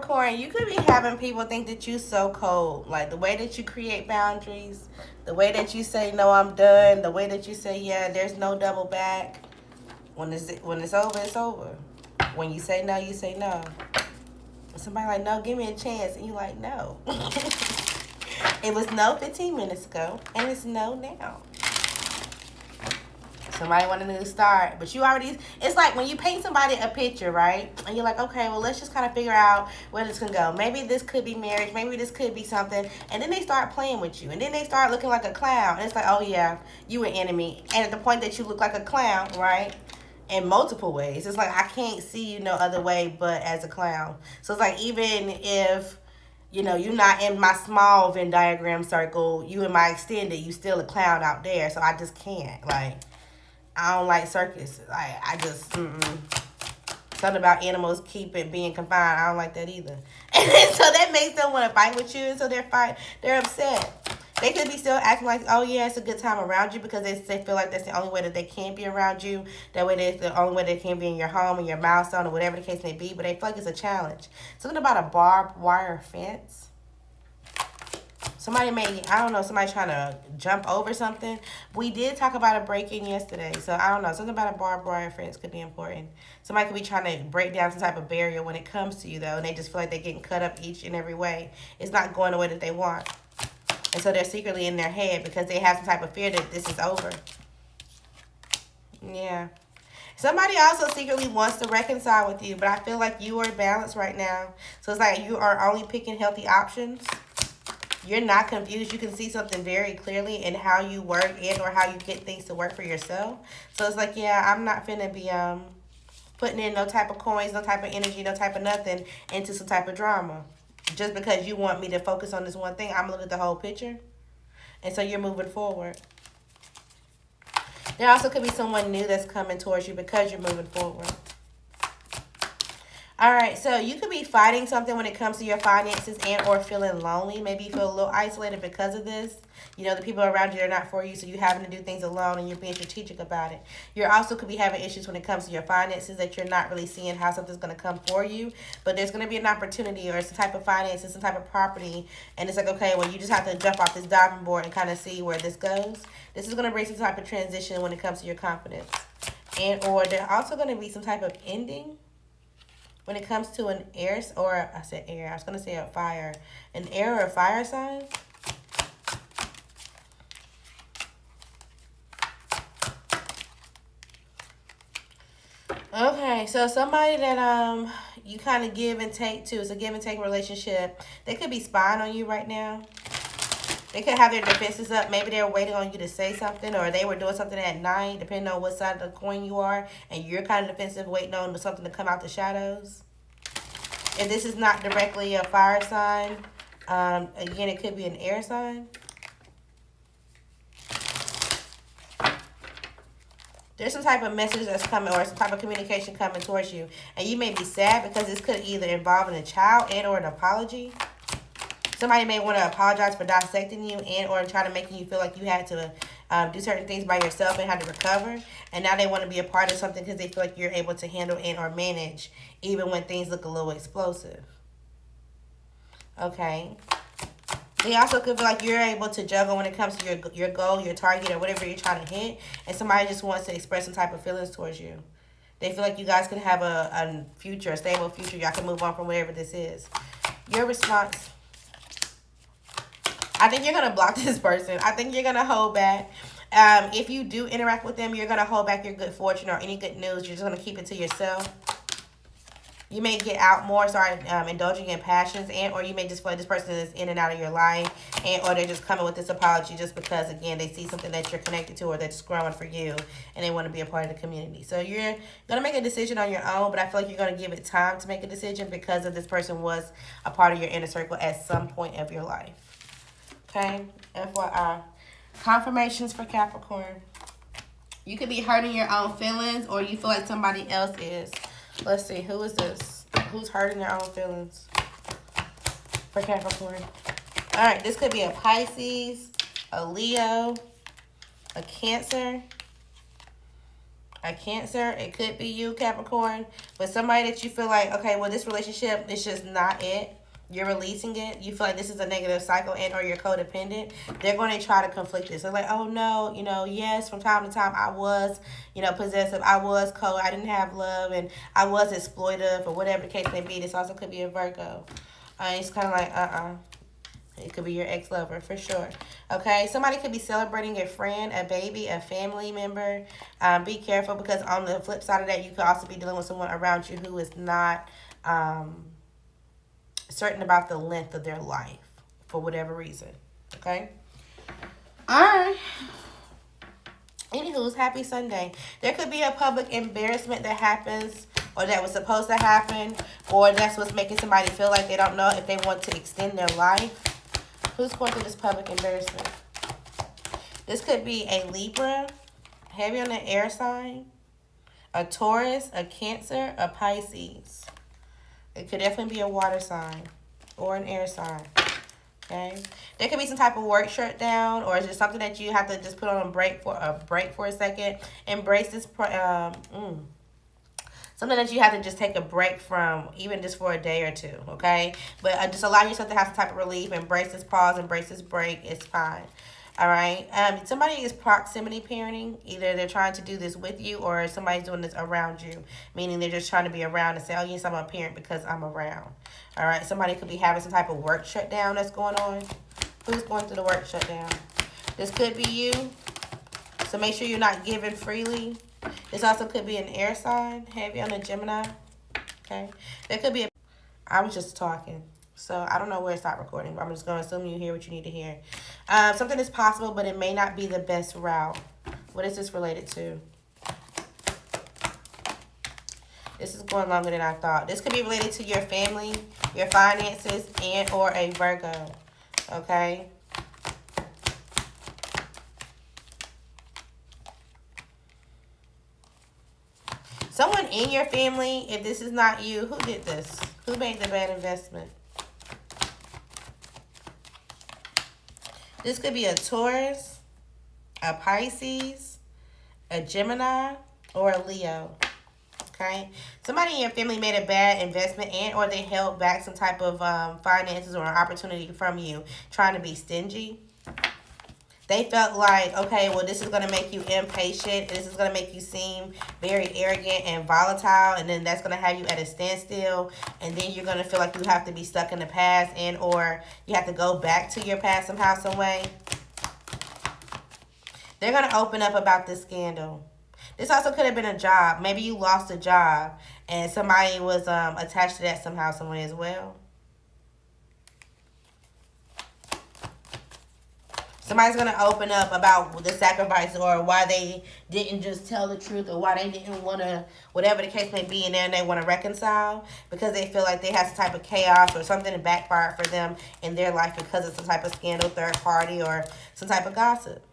Capricorn, you could be having people think that you so cold. Like the way that you create boundaries, the way that you say no, I'm done, the way that you say yeah, there's no double back. When it's over, it's over. When you say no, you say no. Somebody like no, give me a chance, and you like no. It was no 15 minutes ago, and it's no now. Somebody want a new start, but you already, it's like when you paint somebody a picture, right? And you're like, okay, well, let's just kind of figure out where this can go. Maybe this could be marriage, maybe this could be something. And then they start playing with you, and then they start looking like a clown. And it's like, oh yeah, you an enemy. And at the point that you look like a clown, right? In multiple ways. It's like I can't see you no other way but as a clown. So it's like even if you're not in my small Venn diagram circle, you in my extended, you still a clown out there. So I just can't. Like, I don't like circus. Like, I just, something about animals being confined. I don't like that either. And so that makes them want to fight with you. And so they're upset. They could be still acting like, oh yeah, it's a good time around you because they feel like that's the only way that they can be around you. That way that's the only way they can be in your home or your milestone or whatever the case may be. But they feel like it's a challenge. Something about a barbed wire fence. Somebody somebody trying to jump over something. We did talk about a break-in yesterday. So I don't know, something about a barbed wire fence could be important. Somebody could be trying to break down some type of barrier when it comes to you though. And they just feel like they're getting cut up each and every way. It's not going the way that they want. And so they're secretly in their head because they have some type of fear that this is over. Yeah. Somebody also secretly wants to reconcile with you, but I feel like you are balanced right now. So it's like you are only picking healthy options. You're not confused. You can see something very clearly in how you work and or how you get things to work for yourself. So it's like, yeah, I'm not finna be putting in no type of coins, no type of energy, no type of nothing into some type of drama. Just because you want me to focus on this one thing, I'm going to look at the whole picture. And so you're moving forward. There also could be someone new that's coming towards you because you're moving forward. All right, so you could be fighting something when it comes to your finances and or feeling lonely. Maybe you feel a little isolated because of this. The people around you are not for you, so you're having to do things alone and you're being strategic about it. You also could be having issues when it comes to your finances that you're not really seeing how something's going to come for you. But there's going to be an opportunity or some type of finances, some type of property. And it's like, okay, well, you just have to jump off this diving board and kind of see where this goes. This is going to bring some type of transition when it comes to your confidence. And or there's also going to be some type of ending when it comes to an air, or I said air, I was going to say a fire. An air or a fire sign. Okay, so somebody that you kind of give and take to, it's a give and take relationship. They could be spying on you right now. They could have their defenses up. Maybe they're waiting on you to say something, or they were doing something at night, depending on what side of the coin you are, and you're kind of defensive, waiting on something to come out the shadows. If this is not directly a fire sign, again, it could be an air sign. There's some type of message that's coming or some type of communication coming towards you. And you may be sad because this could either involve a child and or an apology. Somebody may want to apologize for dissecting you and or try to making you feel like you had to do certain things by yourself and had to recover. And now they want to be a part of something because they feel like you're able to handle and or manage even when things look a little explosive. Okay. They also could feel like you're able to juggle when it comes to your goal, your target, or whatever you're trying to hit. And somebody just wants to express some type of feelings towards you. They feel like you guys can have a future, a stable future. Y'all can move on from whatever this is. Your response. I think you're going to block this person. I think you're going to hold back. If you do interact with them, you're going to hold back your good fortune or any good news. You're just going to keep it to yourself. You may get out more, start indulging in passions, and or you may just feel like this person is in and out of your life, and or they're just coming with this apology just because, again, they see something that you're connected to or that's growing for you, and they want to be a part of the community. So you're going to make a decision on your own, but I feel like you're going to give it time to make a decision because of this person was a part of your inner circle at some point of your life. Okay? FYI. Confirmations for Capricorn. You could be hurting your own feelings, or you feel like somebody else is. Let's see, who is this? Who's hurting their own feelings for Capricorn? All right, this could be a Pisces, a Leo, a Cancer, A Cancer, it could be you, Capricorn, but somebody that you feel like, okay, well, this relationship is just not it. You're releasing it. You feel like this is a negative cycle and or you're codependent. They're going to try to conflict this. They're like, oh, no, yes, from time to time I was, possessive. I was cold. I didn't have love and I was exploitive or whatever the case may be. This also could be a Virgo. It's kind of like, It could be your ex-lover for sure. Okay, somebody could be celebrating a friend, a baby, a family member. Be careful because on the flip side of that, you could also be dealing with someone around you who is not certain about the length of their life for whatever reason. Okay? All right. Anywho's, happy Sunday. There could be a public embarrassment that happens or that was supposed to happen or that's what's making somebody feel like they don't know if they want to extend their life. Who's going through this public embarrassment? This could be a Libra, heavy on the air sign, a Taurus, a Cancer, a Pisces. It could definitely be a water sign or an air sign. Okay, there could be some type of work shutdown, or is it something that you have to just put on a break for a second? Embrace this. Something that you have to just take a break from, even just for a day or two, okay? But just allow yourself to have some type of relief. Embrace this pause, embrace this break. It's fine, all right? Somebody is proximity parenting. Either they're trying to do this with you or somebody's doing this around you, meaning they're just trying to be around and say, oh, yes, I'm a parent because I'm around, all right? Somebody could be having some type of work shutdown that's going on. Who's going through the work shutdown? This could be you, so make sure you're not giving freely. This also could be an air sign, heavy on a Gemini, okay? There could be I was just talking, so I don't know where to stop recording, but I'm just going to assume you hear what you need to hear. Something is possible, but it may not be the best route. What is this related to? This is going longer than I thought. This could be related to your family, your finances, and or a Virgo, okay? Someone in your family, if this is not you, who did this? Who made the bad investment? This could be a Taurus, a Pisces, a Gemini, or a Leo. Okay? Somebody in your family made a bad investment and or they held back some type of finances or an opportunity from you, trying to be stingy. They felt like, okay, well, this is going to make you impatient. This is going to make you seem very arrogant and volatile. And then that's going to have you at a standstill. And then you're going to feel like you have to be stuck in the past and or you have to go back to your past somehow, some way. They're going to open up about this scandal. This also could have been a job. Maybe you lost a job and somebody was attached to that somehow, some way as well. Somebody's going to open up about the sacrifice or why they didn't just tell the truth or why they didn't want to, whatever the case may be, and then they want to reconcile because they feel like they have some type of chaos or something that backfired for them in their life because of some type of scandal, third party, or some type of gossip.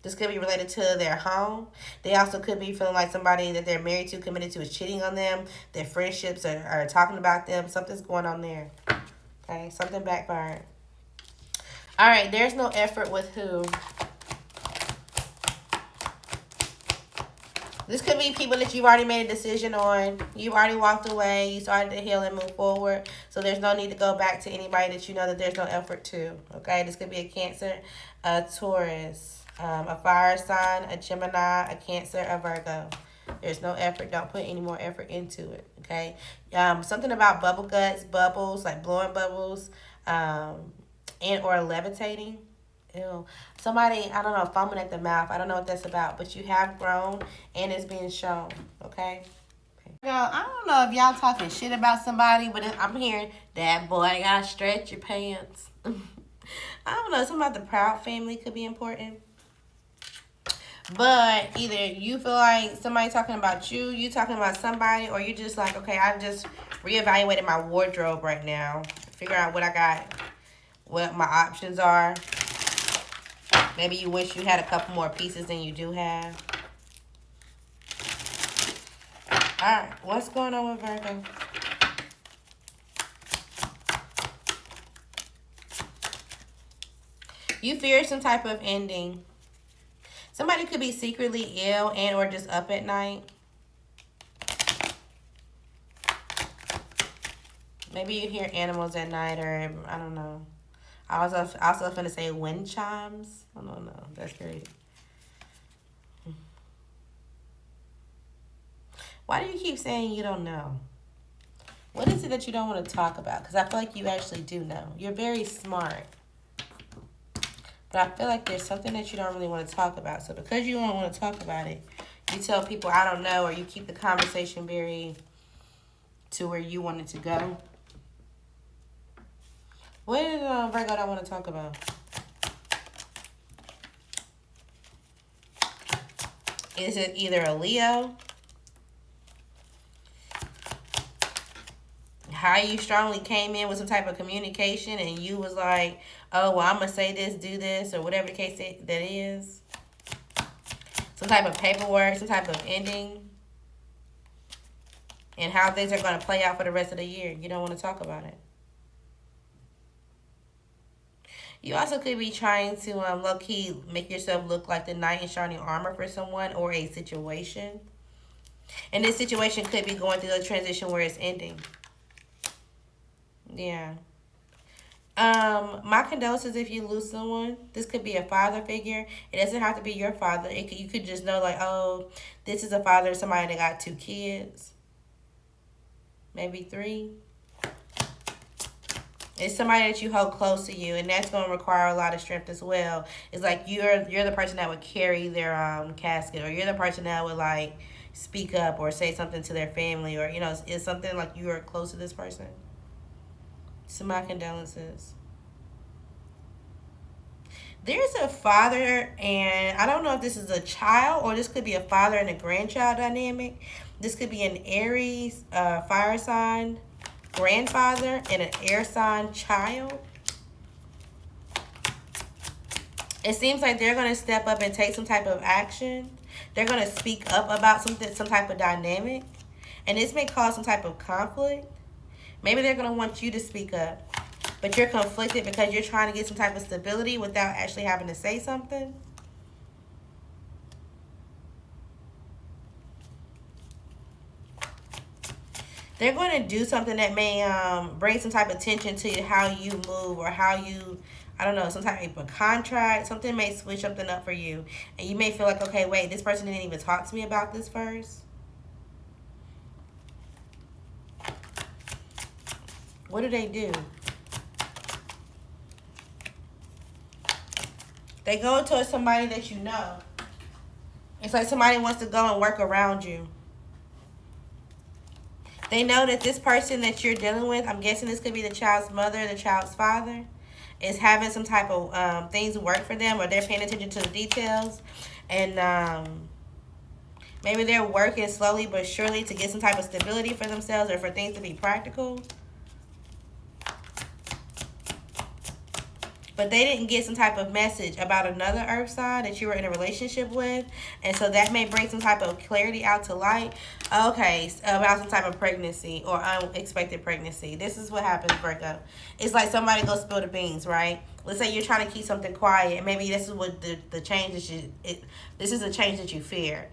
This could be related to their home. They also could be feeling like somebody that they're married to, committed to, is cheating on them. Their friendships are talking about them. Something's going on there. Okay, something backfired. All right, there's no effort with who? This could be people that you've already made a decision on. You've already walked away. You started to heal and move forward. So there's no need to go back to anybody that you know that there's no effort to. Okay, this could be a Cancer, a Taurus, a fire sign, a Gemini, a Cancer, a Virgo. There's no effort. Don't put any more effort into it. Okay, something about bubble guts, bubbles, like blowing bubbles, and or levitating. Ew. Somebody, I don't know, foaming at the mouth. I don't know what that's about, but you have grown and it's being shown, okay? Girl, I don't know if y'all talking shit about somebody, but I'm hearing that boy gotta stretch your pants. I don't know, something about the Proud family could be important. But either you feel like somebody talking about you, you talking about somebody, or you just like, okay, I just reevaluated my wardrobe right now. Figure out what I got, what my options are. Maybe you wish you had a couple more pieces than you do have. Alright, what's going on with Virgo? You fear some type of ending. Somebody could be secretly ill and or just up at night. Maybe you hear animals at night, or I don't know. I was also finna say wind chimes. I don't know. That's great. Why do you keep saying you don't know? What is it that you don't want to talk about? Because I feel like you actually do know. You're very smart. But I feel like there's something that you don't really want to talk about. So because you don't want to talk about it, you tell people, I don't know, or you keep the conversation very to where you want it to go. What did Virgo don't want to talk about? Is it either a Leo? How you strongly came in with some type of communication and you was like, oh, well, I'm going to say this, do this, or whatever the case that is. Some type of paperwork, some type of ending. And how things are going to play out for the rest of the year. You don't want to talk about it. You also could be trying to low-key make yourself look like the knight in shining armor for someone or a situation. And this situation could be going through a transition where it's ending. Yeah. My condolences if you lose someone. This could be a father figure. It doesn't have to be your father. You could just know like, oh, this is a father of somebody that got 2 kids. Maybe 3. It's somebody that you hold close to you, and that's going to require a lot of strength as well. It's like you're the person that would carry their casket, or you're the person that would like speak up or say something to their family, or it's something like you are close to this person. So my condolences. There's a father, and I don't know if this is a child or this could be a father and a grandchild dynamic. This could be an Aries fire sign grandfather and an air sign child. It seems like they're going to step up and take some type of action. They're going to speak up about something, some type of dynamic. And this may cause some type of conflict. Maybe they're going to want you to speak up. But you're conflicted because you're trying to get some type of stability without actually having to say something. They're going to do something that may bring some type of tension to how you move or how you, I don't know, some type of contract. Something may switch something up for you. And you may feel like, okay, wait, this person didn't even talk to me about this first. What do? They go towards somebody that you know. It's like somebody wants to go and work around you. They know that this person that you're dealing with, I'm guessing this could be the child's mother, the child's father, is having some type of things work for them, or they're paying attention to the details. And maybe they're working slowly but surely to get some type of stability for themselves or for things to be practical. But they didn't get some type of message about another earth sign that you were in a relationship with. And so that may bring some type of clarity out to light. Okay, about some type of pregnancy or unexpected pregnancy. This is what happens, Virgo. It's like somebody go spill the beans, right? Let's say you're trying to keep something quiet. And maybe this is what the change that this is a change that you fear.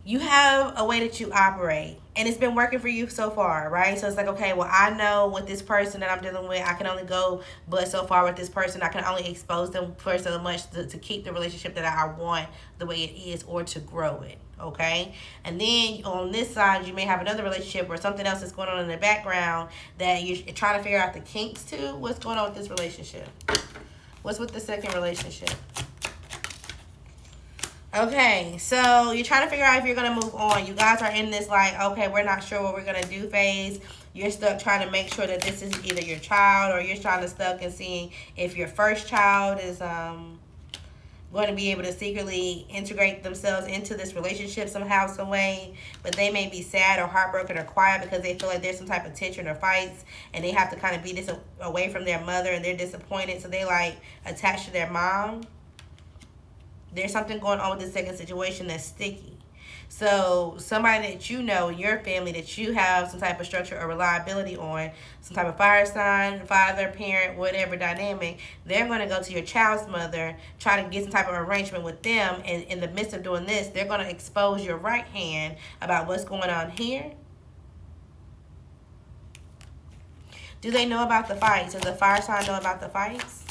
You have a way that you operate, and it's been working for you so far, right? So it's like, okay, well, I know with this person that I'm dealing with, I can only go but so far with this person. I can only expose them for so much to keep the relationship that I want the way it is or to grow it, okay? And then on this side, you may have another relationship or something else that's going on in the background that you're trying to figure out the kinks to. What's going on with this relationship? What's with the second relationship? Okay, so you're trying to figure out if you're going to move on. You guys are in this like, okay, we're not sure what we're going to do phase. You're stuck trying to make sure that this is either your child, or you're trying to stuck and seeing if your first child is going to be able to secretly integrate themselves into this relationship somehow, some way. But they may be sad or heartbroken or quiet because they feel like there's some type of tension or fights, and they have to kind of be this away from their mother, and they're disappointed. So they like attached to their mom. There's something going on with the second situation that's sticky. So somebody that you know in your family that you have some type of structure or reliability on, some type of fire sign, father, parent, whatever dynamic, they're going to go to your child's mother, try to get some type of arrangement with them. And in the midst of doing this, they're going to expose your right hand about what's going on here. Do they know about the fights? Does the fire sign know about the fights?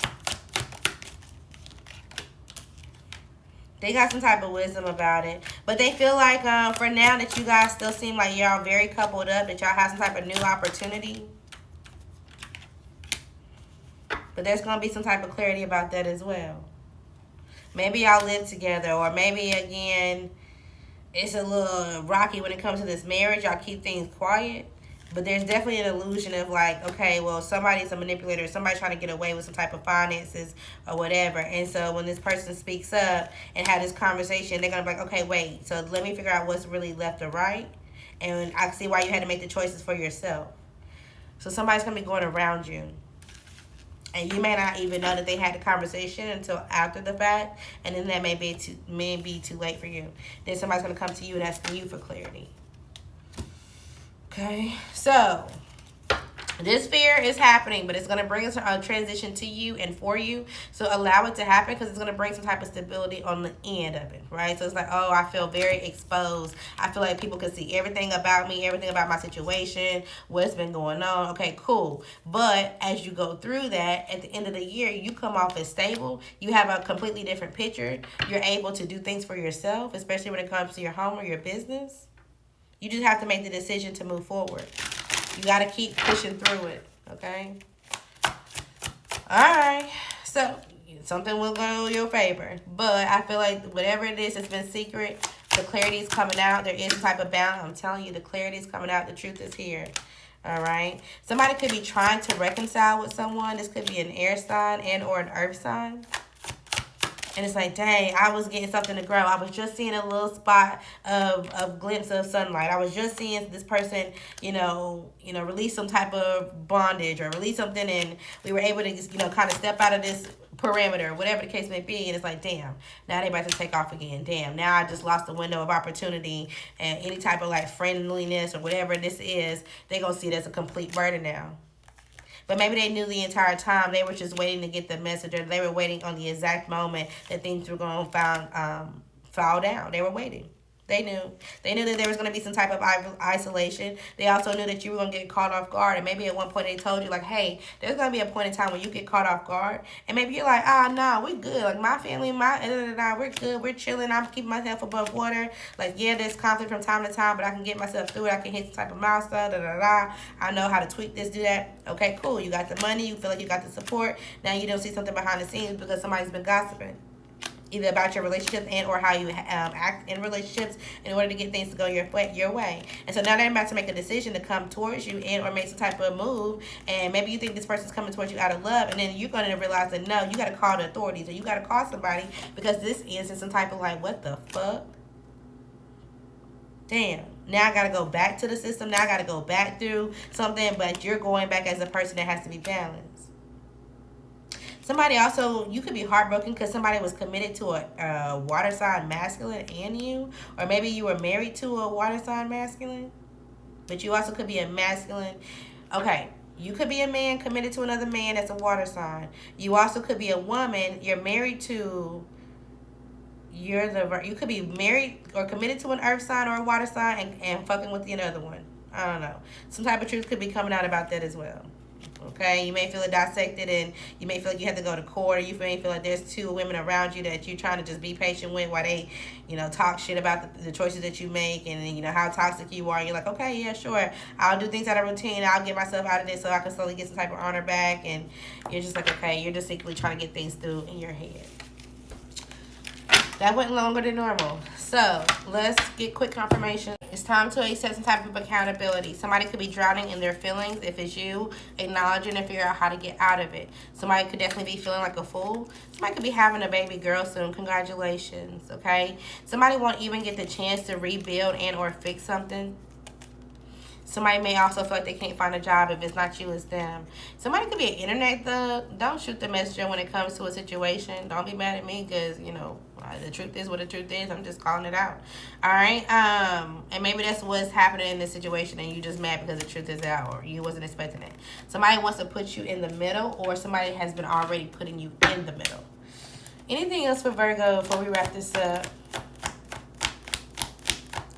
They got some type of wisdom about it. But they feel like for now that you guys still seem like y'all very coupled up, that y'all have some type of new opportunity. But there's going to be some type of clarity about that as well. Maybe y'all live together, or maybe, again, it's a little rocky when it comes to this marriage. Y'all keep things quiet. But there's definitely an illusion of like, okay, well, somebody's a manipulator. Somebody's trying to get away with some type of finances or whatever. And so when this person speaks up and have this conversation, they're going to be like, okay, wait. So let me figure out what's really left or right. And I see why you had to make the choices for yourself. So somebody's going to be going around you. And you may not even know that they had the conversation until after the fact. And then that may be too late for you. Then somebody's going to come to you and ask you for clarity. Okay, so this fear is happening, but it's going to bring a transition to you and for you. So allow it to happen, because it's going to bring some type of stability on the end of it, right? So it's like, oh, I feel very exposed. I feel like people can see everything about me, everything about my situation, what's been going on. Okay, cool. But as you go through that, at the end of the year, you come off as stable. You have a completely different picture. You're able to do things for yourself, especially when it comes to your home or your business. You just have to make the decision to move forward. You got to keep pushing through it, okay? All right. So, something will go in your favor. But I feel like whatever it is that's been secret, the clarity is coming out. There is some type of balance. I'm telling you, the clarity is coming out. The truth is here. All right? Somebody could be trying to reconcile with someone. This could be an air sign and or an earth sign. And it's like, dang, I was getting something to grow. I was just seeing a little spot of glimpse of sunlight. I was just seeing this person, release some type of bondage or release something, and we were able to just, kind of step out of this parameter, whatever the case may be. And it's like, damn, now they about to take off again. Damn, now I just lost the window of opportunity, and any type of like friendliness or whatever this is, they're going to see it as a complete burden now. But maybe they knew the entire time. They were just waiting to get the message, or they were waiting on the exact moment that things were going to fall down. They were waiting. They knew. They knew that there was going to be some type of isolation. They also knew that you were going to get caught off guard. And maybe at one point they told you, like, hey, there's going to be a point in time when you get caught off guard. And maybe you're like, no, we're good. Like, my family, we're good. We're chilling. I'm keeping myself above water. Like, yeah, there's conflict from time to time, but I can get myself through it. I can hit some type of milestone. I know how to tweak this, do that. Okay, cool. You got the money. You feel like you got the support. Now you don't see something behind the scenes because somebody's been gossiping, either about your relationships and or how you act in relationships in order to get things to go your way. And so now they're about to make a decision to come towards you and or make some type of move. And maybe you think this person's coming towards you out of love, and then you're going to realize that no, you got to call the authorities, or you got to call somebody, because this is in some type of like, what the fuck? Damn. Now I got to go back to the system. Now I got to go back through something, but you're going back as a person that has to be balanced. Somebody also, you could be heartbroken because somebody was committed to a water sign masculine and you. Or maybe you were married to a water sign masculine. But you also could be a masculine. Okay, you could be a man committed to another man that's a water sign. You also could be a woman. You're married to, you could be married or committed to an earth sign or a water sign and fucking with the other one. I don't know. Some type of truth could be coming out about that as well. Okay, you may feel it dissected, and you may feel like you have to go to court, or you may feel like there's two women around you that you're trying to just be patient with while they, talk shit about the choices that you make, and how toxic you are. And you're like, okay, yeah, sure, I'll do things out of routine. I'll get myself out of this so I can slowly get some type of honor back. And you're just like, okay, you're just secretly trying to get things through in your head. That went longer than normal. So let's get quick confirmation. It's time to accept some type of accountability. Somebody could be drowning in their feelings. If it's you, acknowledge it and figure out how to get out of it. Somebody could definitely be feeling like a fool. Somebody could be having a baby girl soon. Congratulations, okay? Somebody won't even get the chance to rebuild and or fix something. Somebody may also feel like they can't find a job. If it's not you, it's them. Somebody could be an internet thug. Don't shoot the messenger when it comes to a situation. Don't be mad at me because, you know, the truth is what the truth is. I'm just calling it out. All right? And maybe that's what's happening in this situation and you just mad because the truth is out or you wasn't expecting it. Somebody wants to put you in the middle or somebody has been already putting you in the middle. Anything else for Virgo before we wrap this up?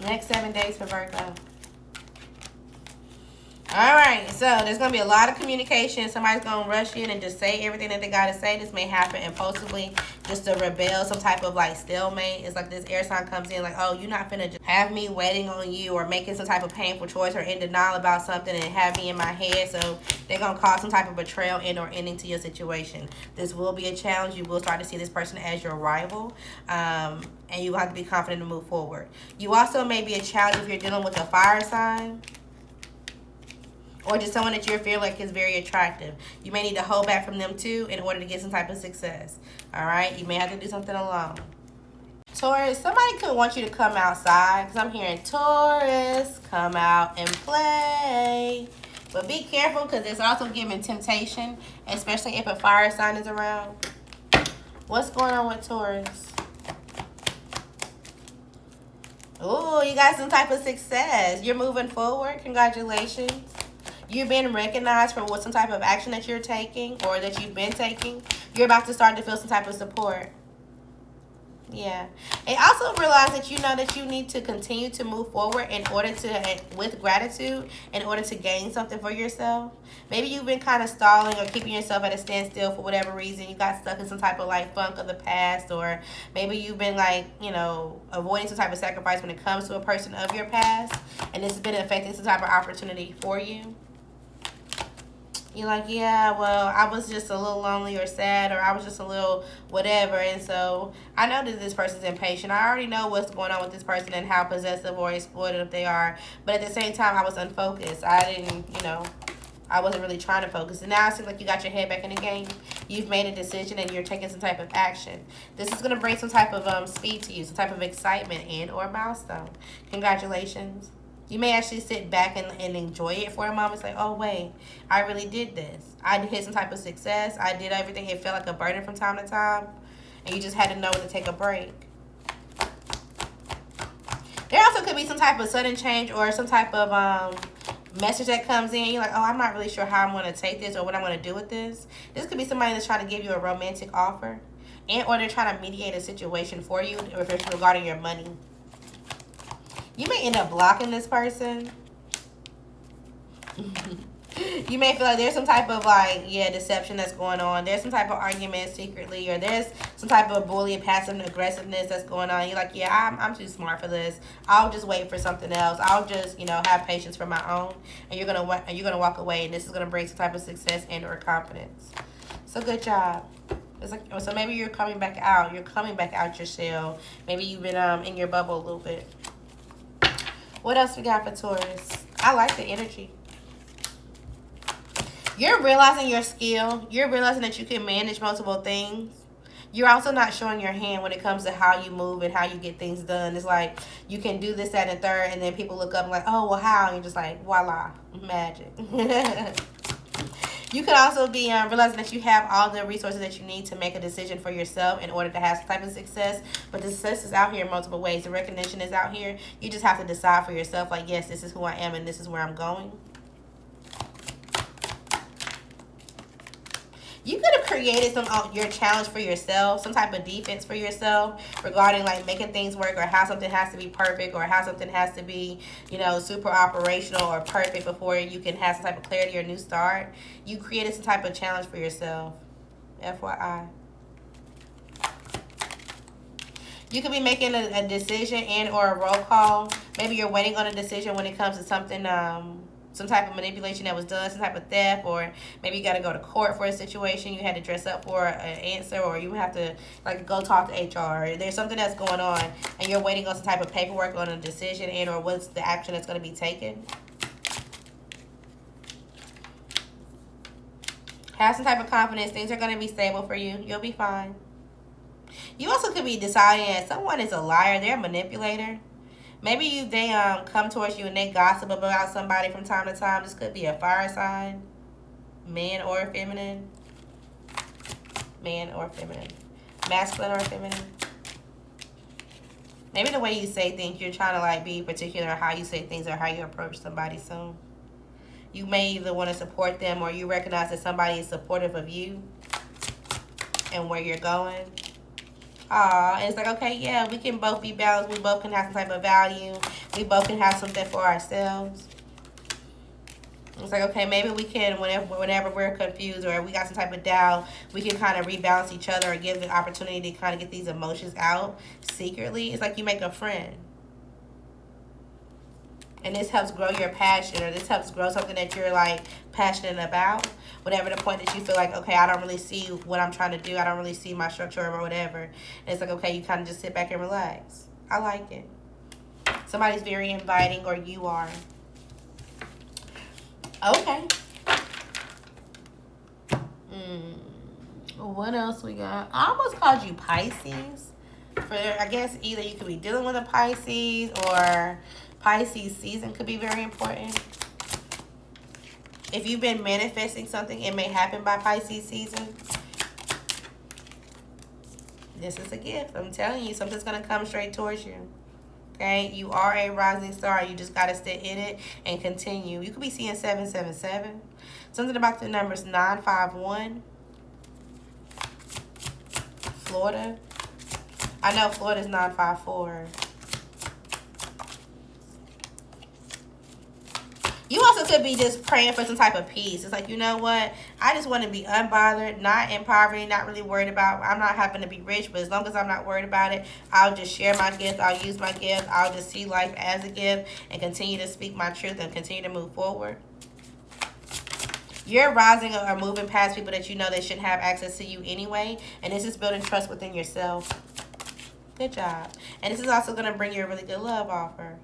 Next 7 days for Virgo. All right, so there's going to be a lot of communication. Somebody's going to rush in and just say everything that they got to say. This may happen impulsively, just to rebel, some type of like stalemate. It's like this air sign comes in like, oh, you're not finna just have me waiting on you or making some type of painful choice or in denial about something and have me in my head. So they're going to cause some type of betrayal and or ending to your situation. This will be a challenge. You will start to see this person as your rival. And you will have to be confident to move forward. You also may be a challenge if you're dealing with a fire sign. Or just someone that you feel like is very attractive. You may need to hold back from them too in order to get some type of success. All right? You may have to do something alone. Taurus, somebody could want you to come outside. Because I'm hearing Taurus, come out and play. But be careful because it's also giving temptation. Especially if a fire sign is around. What's going on with Taurus? Oh, you got some type of success. You're moving forward. Congratulations. You've been recognized for what some type of action that you're taking or that you've been taking. You're about to start to feel some type of support. Yeah. And also realize that you know that you need to continue to move forward in order to, with gratitude, in order to gain something for yourself. Maybe you've been kind of stalling or keeping yourself at a standstill for whatever reason. You got stuck in some type of like funk of the past, or maybe you've been like, you know, avoiding some type of sacrifice when it comes to a person of your past. And this has been affecting some type of opportunity for you. You're like, yeah, well, I was just a little lonely or sad, or I was just a little whatever. And so I know that this person's impatient. I already know what's going on with this person and how possessive or exploitive they are. But at the same time, I was unfocused. I didn't, you know, I wasn't really trying to focus. And now it seems like you got your head back in the game. You've made a decision and you're taking some type of action. This is going to bring some type of speed to you, some type of excitement and or milestone. Congratulations. You may actually sit back and enjoy it for a moment. It's like, oh, wait, I really did this. I hit some type of success. I did everything. It felt like a burden from time to time. And you just had to know when to take a break. There also could be some type of sudden change or some type of message that comes in. You're like, oh, I'm not really sure how I'm going to take this or what I'm going to do with this. This could be somebody that's trying to give you a romantic offer. And or they're trying to mediate a situation for you or if it's regarding your money. You may end up blocking this person. You may feel like there's some type of like, yeah, deception that's going on. There's some type of argument secretly, or there's some type of bully, passive aggressiveness that's going on. You're like, yeah, I'm too smart for this. I'll just wait for something else. I'll just, you know, have patience for my own. And you're gonna walk away, and this is gonna bring some type of success and or confidence. So good job. It's like, so maybe you're coming back out. You're coming back out your shell. Maybe you've been in your bubble a little bit. What else we got for Taurus? I like the energy. You're realizing your skill. You're realizing that you can manage multiple things. You're also not showing your hand when it comes to how you move and how you get things done. It's like you can do this, that, and third, and then people look up and like, oh, well, how? And you're just like, voila, magic. You could also be realizing that you have all the resources that you need to make a decision for yourself in order to have some type of success. But the success is out here in multiple ways. The recognition is out here. You just have to decide for yourself, like, yes, this is who I am and this is where I'm going. You could have created your challenge for yourself, some type of defense for yourself regarding like making things work or how something has to be perfect or how something has to be, you know, super operational or perfect before you can have some type of clarity or new start. You created some type of challenge for yourself. FYI. You could be making a decision and or a roll call. Maybe you're waiting on a decision when it comes to something, some type of manipulation that was done, some type of theft, or maybe you got to go to court for a situation. You had to dress up for an answer, or you have to like go talk to HR. There's something that's going on, and you're waiting on some type of paperwork on a decision and or what's the action that's going to be taken. Have some type of confidence. Things are going to be stable for you. You'll be fine. You also could be deciding that someone is a liar. They're a manipulator. Maybe they come towards you and they gossip about somebody from time to time. This could be a fire sign, man or feminine, man or feminine, masculine or feminine. Maybe the way you say things, you're trying to like be particular how you say things or how you approach somebody soon. You may either want to support them or you recognize that somebody is supportive of you and where you're going. And it's like, okay, yeah, we can both be balanced. We both can have some type of value. We both can have something for ourselves. It's like, okay, maybe we can, whenever we're confused or we got some type of doubt, we can kind of rebalance each other or give the opportunity to kind of get these emotions out secretly. It's like you make a friend. And this helps grow your passion, or this helps grow something that you're like passionate about. Whatever the point that you feel like, okay, I don't really see what I'm trying to do. I don't really see my structure or whatever. And it's like, okay, you kind of just sit back and relax. I like it. Somebody's very inviting, or you are. Okay. What else we got? I almost called you Pisces. For, I guess either you could be dealing with a Pisces, or Pisces season could be very important. If you've been manifesting something, it may happen by Pisces season. This is a gift. I'm telling you, something's going to come straight towards you. Okay? You are a rising star. You just got to stay in it and continue. You could be seeing 777. Something about the numbers 951. Florida. I know Florida's 954. You also could be just praying for some type of peace. It's like, you know what? I just want to be unbothered, not in poverty, not really worried about, I'm not having to be rich, but as long as I'm not worried about it, I'll just share my gift. I'll use my gift. I'll just see life as a gift and continue to speak my truth and continue to move forward. You're rising or moving past people that you know they shouldn't have access to you anyway. And this is building trust within yourself. Good job. And this is also going to bring you a really good love offer.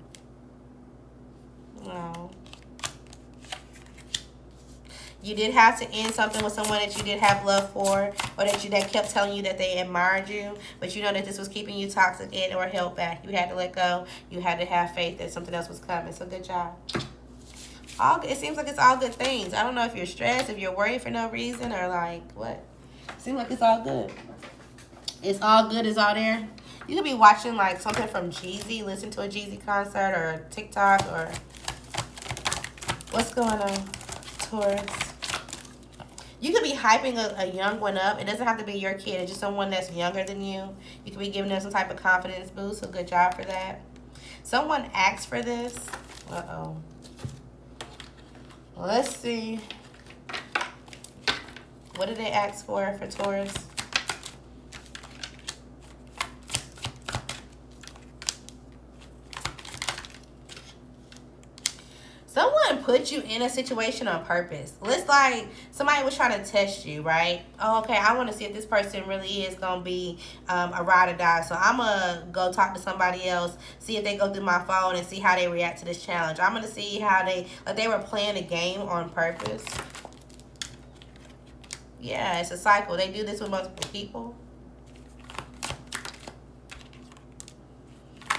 No. You did have to end something with someone that you did have love for, or that kept telling you that they admired you, but you know that this was keeping you toxic and or held back. You had to let go. You had to have faith that something else was coming. So good job. It seems like it's all good things. I don't know if you're stressed, if you're worried for no reason, or like what. It seems like it's all good. It's all good. It's all there. You could be watching like something from Jeezy, listen to a Jeezy concert or TikTok or what's going on, Taurus. You could be hyping a young one up. It doesn't have to be your kid. It's just someone that's younger than you. You could be giving them some type of confidence boost. So good job for that. Someone asked for this. Uh-oh. Let's see. What did they ask for Taurus? Someone put you in a situation on purpose. It's like somebody was trying to test you, right? Oh, okay, I want to see if this person really is going to be a ride or die. So I'm going to go talk to somebody else, see if they go through my phone and see how they react to this challenge. I'm going to see how they were playing a game on purpose. Yeah, it's a cycle. They do this with multiple people.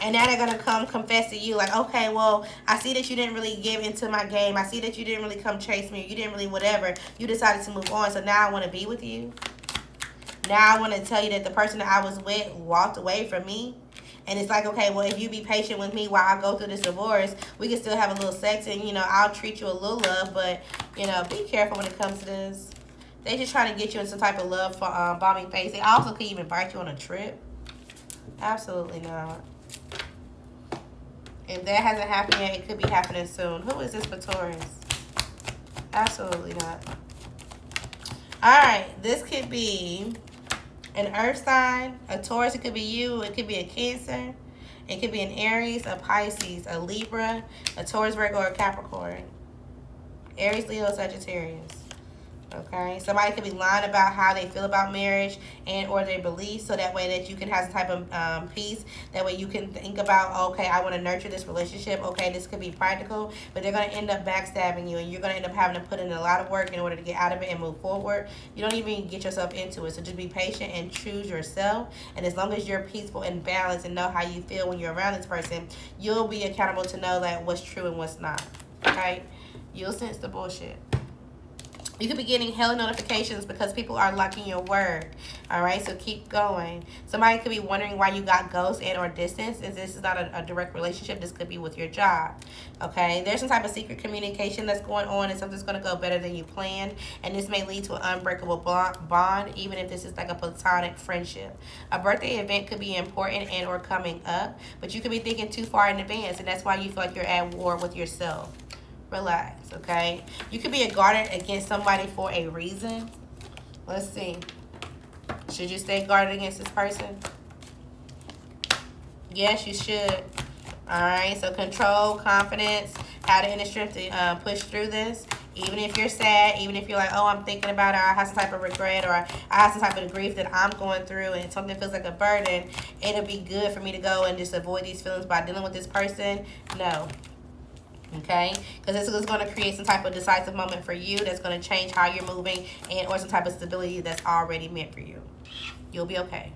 And now they're going to come confess to you like, okay, well, I see that you didn't really give into my game. I see that you didn't really come chase me. You didn't really whatever. You decided to move on. So now I want to be with you. Now I want to tell you that the person that I was with walked away from me. And it's like, okay, well, if you be patient with me while I go through this divorce, we can still have a little sex. And, you know, I'll treat you a little love. But, you know, be careful when it comes to this. They just trying to get you in some type of love for bombing phase. They also could even invite you on a trip. Absolutely not. If that hasn't happened yet, it could be happening soon. Who is this for Taurus? Absolutely not. All right. This could be an earth sign, a Taurus. It could be you. It could be a Cancer. It could be an Aries, a Pisces, a Libra, a Taurus, Virgo, or Capricorn. Aries, Leo, Sagittarius. Okay, somebody could be lying about how they feel about marriage and or their beliefs, so that way that you can have some type of peace. That way you can think about, okay, I want to nurture this relationship. Okay, this could be practical, but they're going to end up backstabbing you, and you're going to end up having to put in a lot of work in order to get out of it and move forward. You don't even get yourself into it, so just be patient and choose yourself. And as long as you're peaceful and balanced and know how you feel when you're around this person, you'll be accountable to know like what's true and what's not. Okay, you'll sense the bullshit. You could be getting hella notifications because people are locking your word. All right, so keep going. Somebody could be wondering why you got ghost and or distance. If this is not a direct relationship, this could be with your job. Okay, there's some type of secret communication that's going on, and something's going to go better than you planned. And this may lead to an unbreakable bond, even if this is like a platonic friendship. A birthday event could be important and or coming up, but you could be thinking too far in advance, and that's why you feel like you're at war with yourself. Relax, okay? You could be guarded against somebody for a reason. Let's see. Should you stay guarded against this person? Yes, you should. All right, so control, confidence, have the inner strength to push through this. Even if you're sad, even if you're like, oh, I'm thinking about it, or I have some type of regret, or I have some type of grief that I'm going through, and something feels like a burden, it'll be good for me to go and just avoid these feelings by dealing with this person. No. Okay, because this is going to create some type of decisive moment for you that's going to change how you're moving and or some type of stability that's already meant for you. You'll be okay.